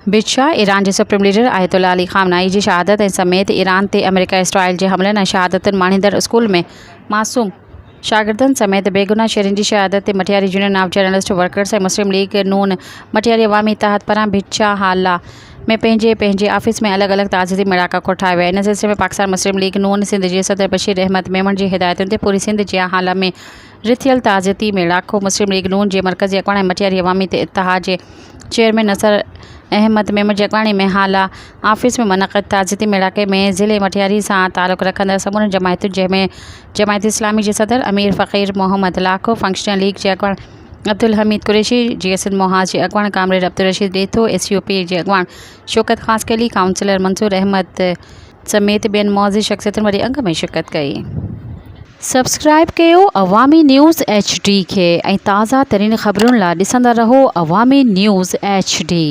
बिदशाह Iran जे supreme leader ayatollah Ali ख़ामनाई जी शहादत समेत Iran ते अमेरिका स्टाइल जे हमलनि ऐं शहादतुनि माणींदड़ स्कूल में मासूम शागिर्दनि समेत बेगुनाह शहरियुनि जी शहादत ते Matiari union of journalist workers ऐं मुस्लिम लीग नून मटियारी अवामी इत्तेहाद पारां बिदशाह हाल में पंहिंजे ऑफिस में अलॻि अलॻि ताज़ियती मेड़ाका कोठाया विया। इन सिलसिले में पाकिस्तान मुस्लिम लीग नून सिंध जे सदर बशीर अहमद मेमन जी हिदायतुनि ते पूरी सिंध जे हाल में रिथियल ताज़ियती मेड़ाको मुस्लिम लीग नून जे मरकज़ी अॻवान ऐं मटियारी अवामी इत्तेहाद जे चेयरमैन नसर अहमद मेमन जी अॻवानी में हाल ऑफिस में मुनक़द ताज़ियती मेड़ाके में ज़िले मटियारी सां तालुक़ रखंदड़ समूरनि जमायतुनि जंहिंमें जमायत इस्लामी जे सदर अमीर फ़क़ीर मोहम्मद लाखो, फंक्शनल लीग जे अॻवान अब्दुल हमीद कुरैशी, जीएसएन मोहाज़ जे अॻवान कामरेड अब्दुल रशीद ॾेथो, एसयूपी जे अॻवान शौकत ख़ासकली, काउंसलर मंसूर अहमद समेत ॿियनि मौज़ी शख़्सियतुनि वॾे अंग में शिरकत कई। सब्सक्राइब कयो अवामी न्यूज़ HD खे ऐं ताज़ा तरीन ख़बरुनि लाइ ॾिसंदा रहो अवामी न्यूज़ HD।